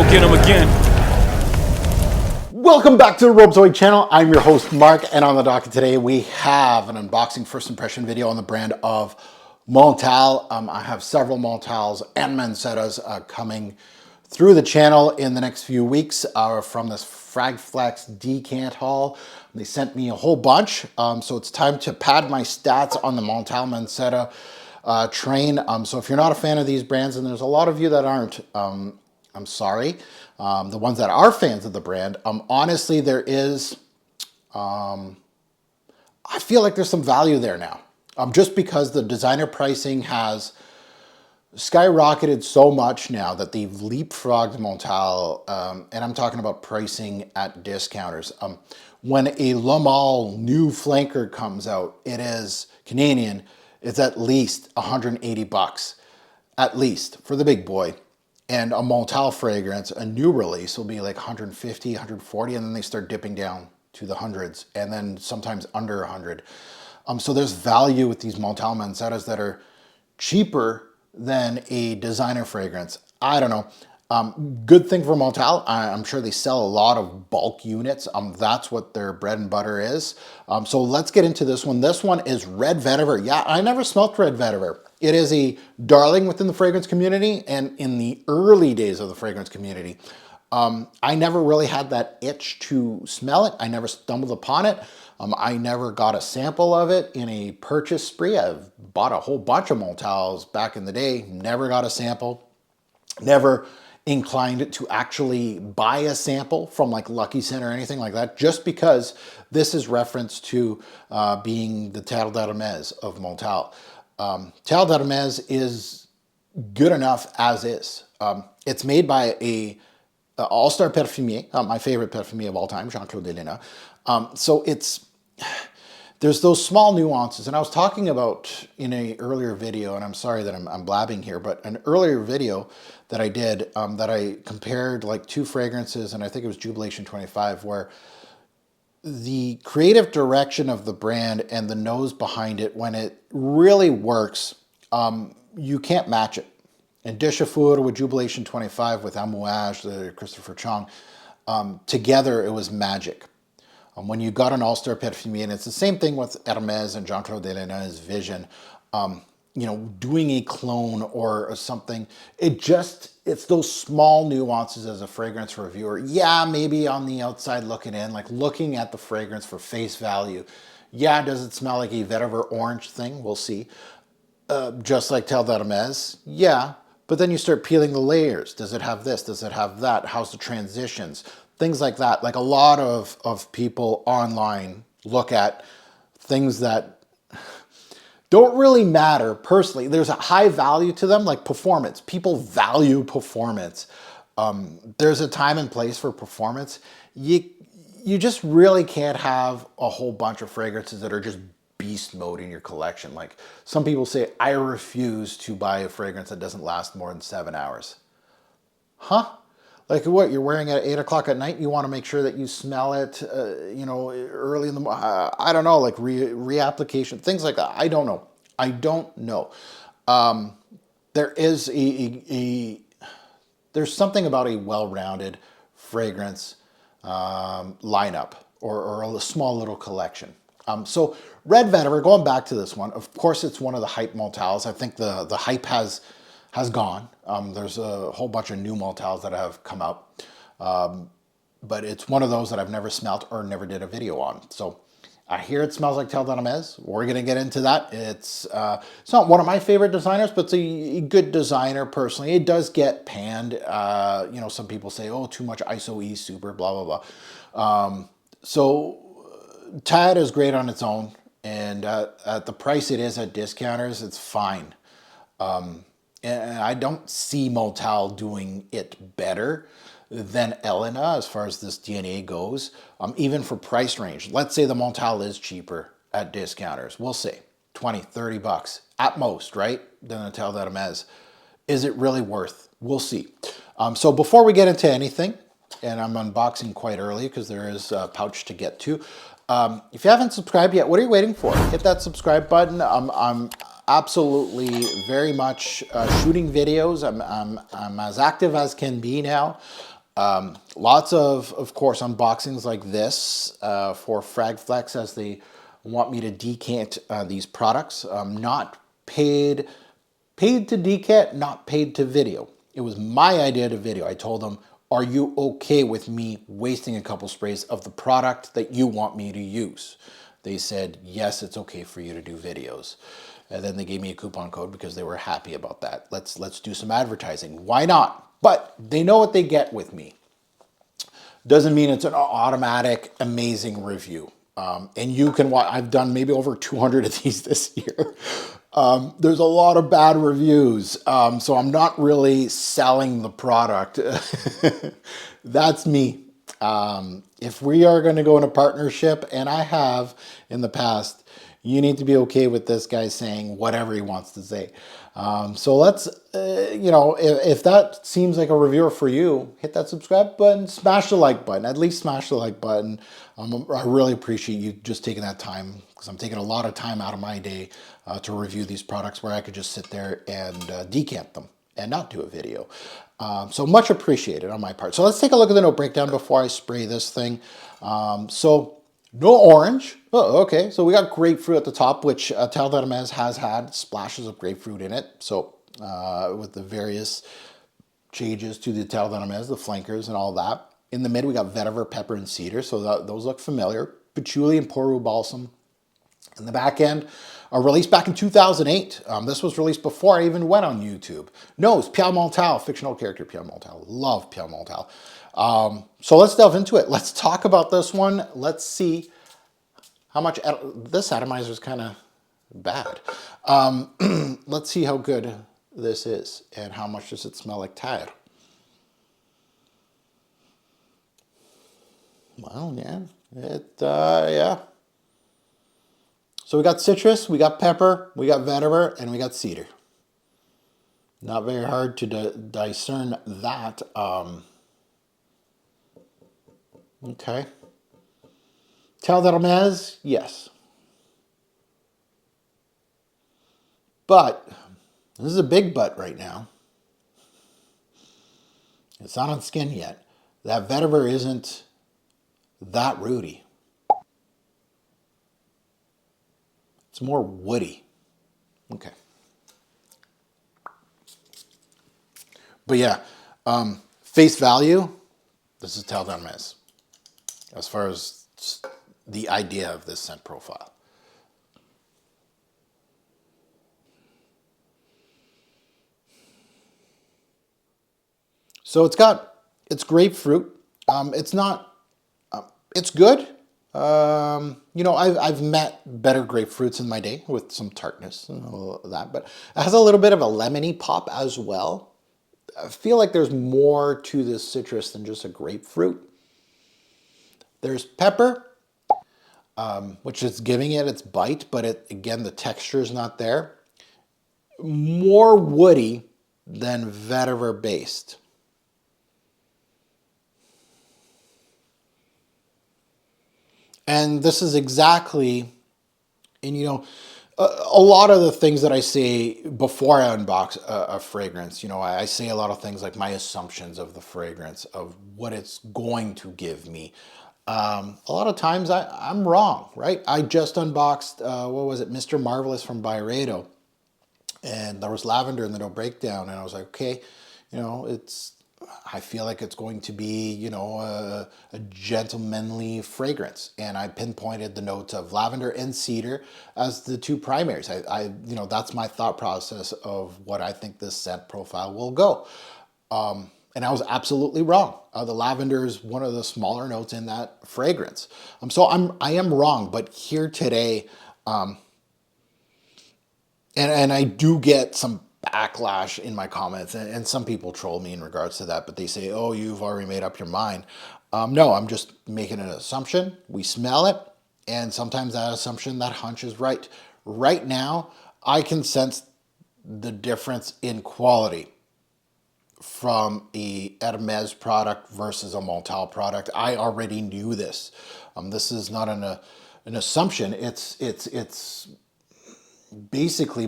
go get them again. Welcome back to the Robezoid channel. I'm your host Mark, and on the docket today we have an unboxing first impression video on the brand of Montale. I have several Montales and Mansettas coming through the channel in the next few weeks from this Fragflex decant haul. They sent me a whole bunch, so it's time to pad my stats on the Montale Mansetta train. So if you're not a fan of these brands, and there's a lot of you that aren't, I'm sorry. The ones that are fans of the brand, honestly, there is, I feel like there's some value there now. Just because the designer pricing has skyrocketed so much now that they've leapfrogged Montale, and I'm talking about pricing at discounters. When a Le Male new flanker comes out, it is Canadian, it's at least 180 bucks, at least, for the big boy. And a Montale fragrance, a new release, will be like 150, 140, and then they start dipping down to the hundreds, and then sometimes under 100. So there's value with these Montale Mansettas that are cheaper than a designer fragrance. I don't know. Good thing for Montale, I'm sure they sell a lot of bulk units. That's what their bread and butter is. So let's get into this one. This one is Red Vetiver. Yeah, I never smelt Red Vetiver. It is a darling within the fragrance community and in the early days of the fragrance community. I never really had that itch to smell it. I never stumbled upon it. I never got a sample of it in a purchase spree. I've bought a whole bunch of Montales back in the day, never got a sample, never inclined to actually buy a sample from like Lucky Scent or anything like that, just because this is reference to being the Terre d'Hermès of Montale. Terre d'Hermès is good enough as is. It's made by a all-star perfumier, my favorite perfumier of all time, Jean-Claude Delena. So there's those small nuances, and I was talking about in an earlier video, and I'm sorry that I'm blabbing here, but an earlier video that I did that I compared like two fragrances, and I think it was Jubilation 25, where the creative direction of the brand and the nose behind it, when it really works, you can't match it. And De Chafour with Jubilation 25 with Amouage, the Christopher Chong, together it was magic. When you got an all-star perfumier, and it's the same thing with Hermès and Jean-Claude Delena's vision, you know, doing a clone or something, it's those small nuances as a fragrance reviewer. Yeah, maybe on the outside looking in, like looking at the fragrance for face value. Yeah, does it smell like a vetiver orange thing? We'll see. Just like Terre d'Hermès, yeah. But then you start peeling the layers. Does it have this? Does it have that? How's the transitions? Things like that. Like a lot of people online look at things that don't really matter personally. There's a high value to them, like performance. People value performance. There's a time and place for performance. You just really can't have a whole bunch of fragrances that are just beast mode in your collection. Like some people say, I refuse to buy a fragrance that doesn't last more than 7 hours. Huh? Like what, you're wearing it at 8 o'clock at night, you want to make sure that you smell it, you know, early in the morning. I don't know, like reapplication, things like that. I don't know. I don't know. There is there's something about a well-rounded fragrance lineup or a small little collection. So Red Vetiver, going back to this one, of course it's one of the hype Montales. I think the hype has gone. There's a whole bunch of new Montales that have come up, but it's one of those that I've never smelt or never did a video on. So I hear it smells like Terre d'Hermès. We're gonna get into that. It's not one of my favorite designers, but it's a good designer personally. It does get panned. You know, some people say, oh, too much ISO-E super, blah, blah, blah. So Tad is great on its own, and at the price it is at discounters, it's fine. And I don't see Montale doing it better than Elena as far as this DNA goes, even for price range. Let's say the Montale is cheaper at discounters. We'll say 20, 30 bucks at most, right? Than the Terre d'Hermès. Is it really worth? We'll see. So before we get into anything, and I'm unboxing quite early because there is a pouch to get to. If you haven't subscribed yet, what are you waiting for? Hit that subscribe button. absolutely very much shooting videos. I'm as active as can be now. Lots of course, unboxings like this for Fragflex as they want me to decant these products. Not paid to decant, not paid to video. It was my idea to video. I told them, are you okay with me wasting a couple sprays of the product that you want me to use? They said, yes, it's okay for you to do videos. And then they gave me a coupon code because they were happy about that. Let's do some advertising. Why not? But they know what they get with me. Doesn't mean it's an automatic, amazing review. And you can watch, I've done maybe over 200 of these this year. There's a lot of bad reviews. So I'm not really selling the product. That's me. If we are going to go in a partnership, and I have in the past, you need to be okay with this guy saying whatever he wants to say. So let's, you know, if that seems like a reviewer for you, hit that subscribe button, smash the like button, at least smash the like button. I really appreciate you just taking that time, because I'm taking a lot of time out of my day to review these products where I could just sit there and decant them and not do a video. So much appreciated on my part. So let's take a look at the note breakdown before I spray this thing. So no orange. Oh, okay. So we got grapefruit at the top, which Terre d'Hermès has had splashes of grapefruit in it. So with the various changes to the Terre d'Hermès, the flankers and all that. In the mid, we got vetiver, pepper, and cedar. So those look familiar. Patchouli and Poireau balsam. In the back end, released back in 2008. This was released before I even went on YouTube. Nose, Pierre Montale, fictional character Pierre Montale. Love Pierre Montale. So let's delve into it. Let's talk about this one. Let's see how much, this atomizer is kind of bad. Let's see how good this is and how much does it smell like Terre. Well, yeah, yeah. So we got citrus, we got pepper, we got vetiver, and we got cedar. Not very hard to discern that. Okay. Terre d'Hermès, yes. But, this is a big but right now. It's not on skin yet. That vetiver isn't that rooty. It's more woody. Okay. But yeah, face value, this is Terre d'Hermès as far as the idea of this scent profile. So it's grapefruit. It's not, it's good. You know, I've met better grapefruits in my day with some tartness and all of that, but it has a little bit of a lemony pop as well. I feel like there's more to this citrus than just a grapefruit. There's pepper, which is giving it its bite, but again, the texture is not there. More woody than vetiver based. And this is exactly, and you know, a lot of the things that I say before I unbox a fragrance, you know, I say a lot of things like my assumptions of the fragrance, of what it's going to give me. A lot of times I'm wrong, right? I just unboxed, what was it, Mr. Marvelous from Byredo. And there was lavender in the no breakdown. And I was like, okay, you know, I feel like it's going to be, you know, a gentlemanly fragrance. And I pinpointed the notes of lavender and cedar as the two primaries. You know, that's my thought process of what I think this scent profile will go. And I was absolutely wrong. The lavender is one of the smaller notes in that fragrance. So I am wrong, but here today, and I do get some backlash in my comments, and some people troll me in regards to that, but they say, oh, you've already made up your mind. No, I'm just making an assumption. We smell it, and sometimes that assumption, that hunch is right. Right now, I can sense the difference in quality from a Hermès product versus a Montale product. I already knew this. This is not an assumption. It's basically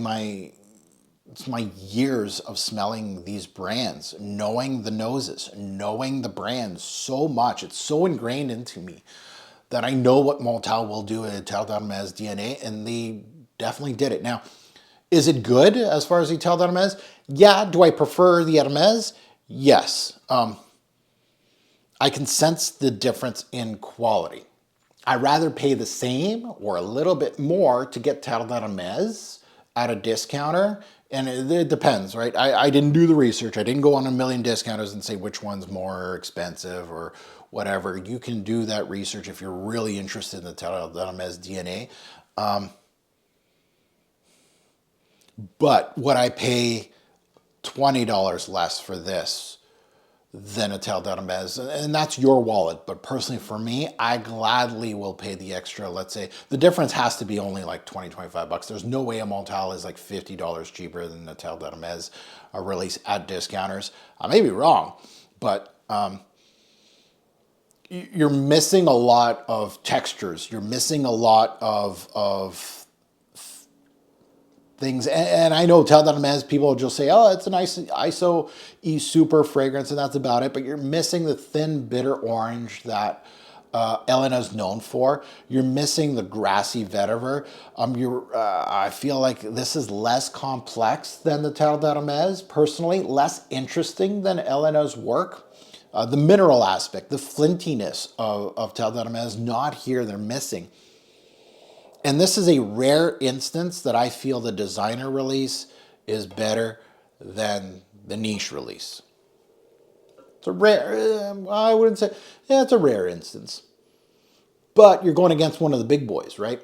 it's my years of smelling these brands, knowing the noses, knowing the brands so much. It's so ingrained into me that I know what Montale will do at Terre d'Hermès DNA, and they definitely did it. Now, is it good as far as the Terre d'Hermès? Yeah. Do I prefer the Hermès? Yes. I can sense the difference in quality. I'd rather pay the same or a little bit more to get Terre d'Hermès at a discounter. And it depends, right? I didn't do the research. I didn't go on a million discounters and say which one's more expensive or whatever. You can do that research if you're really interested in the Terre d'Hermès DNA. But would I pay $20 less for this than a Terre d'Hermès? And that's your wallet. But personally for me, I gladly will pay the extra. Let's say the difference has to be only like 20, 25 bucks. There's no way a Montale is like $50 cheaper than the Terre d'Hermès release at discounters. I may be wrong, but you're missing a lot of textures. You're missing a lot of things. And I know Terre d'Hermès, people will just say, oh, it's a nice ISO E super fragrance, and that's about it. But you're missing the thin, bitter orange that Elena is known for. You're missing the grassy vetiver. I feel like this is less complex than the Terre d'Hermès, personally, less interesting than Elena's work. The mineral aspect, the flintiness of Terre d'Hermès is not here. They're missing. And this is a rare instance that I feel the designer release is better than the niche release. It's a rare, I wouldn't say, yeah, it's a rare instance. But you're going against one of the big boys, right?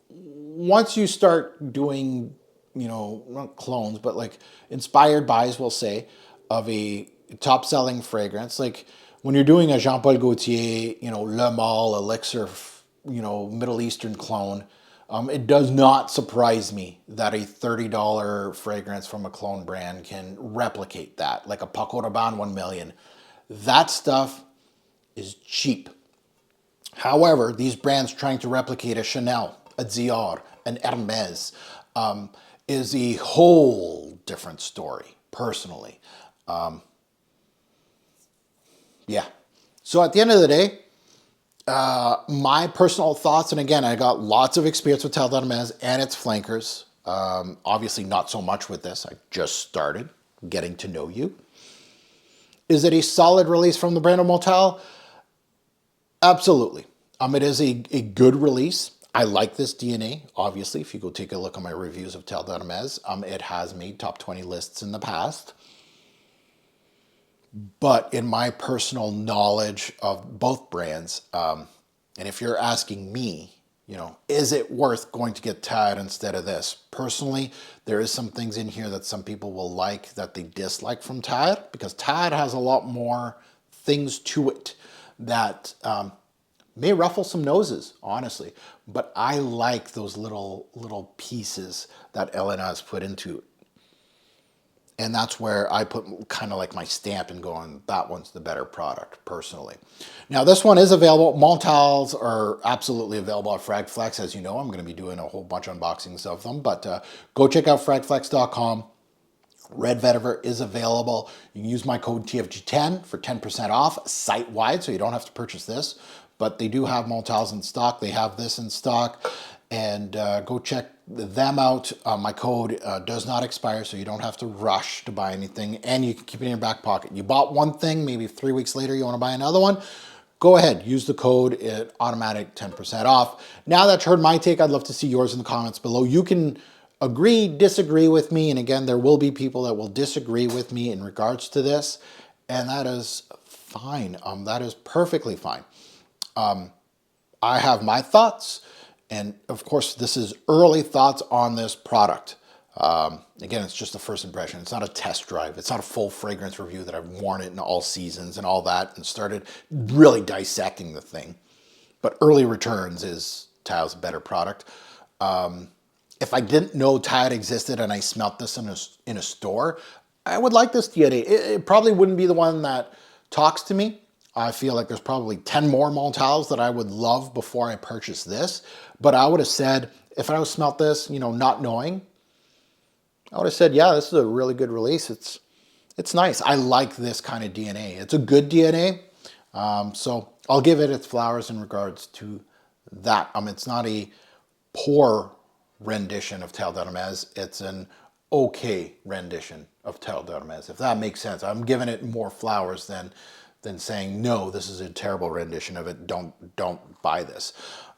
Once you start doing, not clones, but like inspired buys, we'll say, of a top selling fragrance, like when you're doing a Jean Paul Gaultier, Le Male, Elixir, Middle Eastern clone, it does not surprise me that a $30 fragrance from a clone brand can replicate that, like a Paco Rabanne 1 million. That stuff is cheap. However, these brands trying to replicate a Chanel, a Dior, an Hermes is a whole different story, personally. Yeah. So at the end of the day, my personal thoughts, and again, I got lots of experience with Terre d'Hermès and its flankers. Obviously not so much with this. I just started getting to know you. Is it a solid release from the brand of Montale? Absolutely. It is a good release. I like this DNA. Obviously, if you go take a look at my reviews of Terre d'Hermès, it has made top 20 lists in the past. But in my personal knowledge of both brands, and if you're asking me, is it worth going to get Tide instead of this? Personally, there is some things in here that some people will like that they dislike from Tide, because Tide has a lot more things to it that may ruffle some noses, honestly. But I like those little pieces that Elena has put into it. And that's where I put kind of like my stamp and going, that one's the better product, personally. Now, this one is available. Montales are absolutely available at Fragflex. As you know, I'm going to be doing a whole bunch of unboxings of them. But go check out fragflex.com. Red Vetiver is available. You can use my code TFG10 for 10% off site-wide, so you don't have to purchase this. But they do have Montales in stock. They have this in stock. And go check them out. My code does not expire, so you don't have to rush to buy anything, and you can keep it in your back pocket. You bought one thing, maybe 3 weeks later you want to buy another one, go ahead, use the code, it automatic 10% off. Now that you heard my take, I'd love to see yours in the comments below. You can agree, disagree with me, and again, there will be people that will disagree with me in regards to this, and that is fine. That is perfectly fine. I have my thoughts. And of course, this is early thoughts on this product. Again, it's just a first impression. It's not a test drive. It's not a full fragrance review that I've worn it in all seasons and all that and started really dissecting the thing. But early returns is Tade's better product. If I didn't know Tide existed and I smelt this in a store, I would like this DNA. It probably wouldn't be the one that talks to me. I feel like there's probably 10 more Montales that I would love before I purchase this. But I would have said, if I would have smelt this, you know, not knowing, I would have said, yeah, this is a really good release. It's nice. I like this kind of DNA. It's a good DNA. So I'll give it its flowers in regards to that. It's not a poor rendition of Terre d'Hermès. It's an okay rendition of Terre d'Hermès, if that makes sense. I'm giving it more flowers than saying, no, this is a terrible rendition of it. Don't buy this.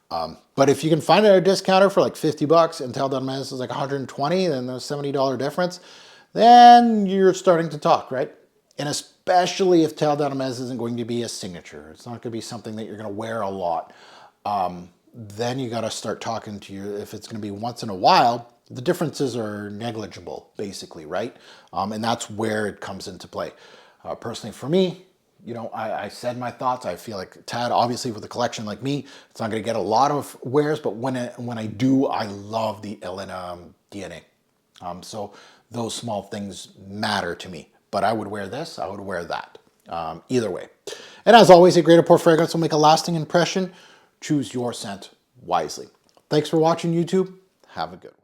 But if you can find it at a discounter for like 50 bucks and Terre d'Hermès is like 120, then there's a $70 difference, then you're starting to talk, right? And especially if Terre d'Hermès isn't going to be a signature. It's not going to be something that you're going to wear a lot. Then you got to start talking to you. If it's going to be once in a while, the differences are negligible, basically, right? And that's where it comes into play. Personally, for me, you know, I said my thoughts. I feel like Tad, obviously with a collection like me, it's not going to get a lot of wears, but when I do, I love the Elena DNA. So those small things matter to me. But I would wear this, I would wear that. Either way. And as always, a great import fragrance will make a lasting impression. Choose your scent wisely. Thanks for watching, YouTube. Have a good one.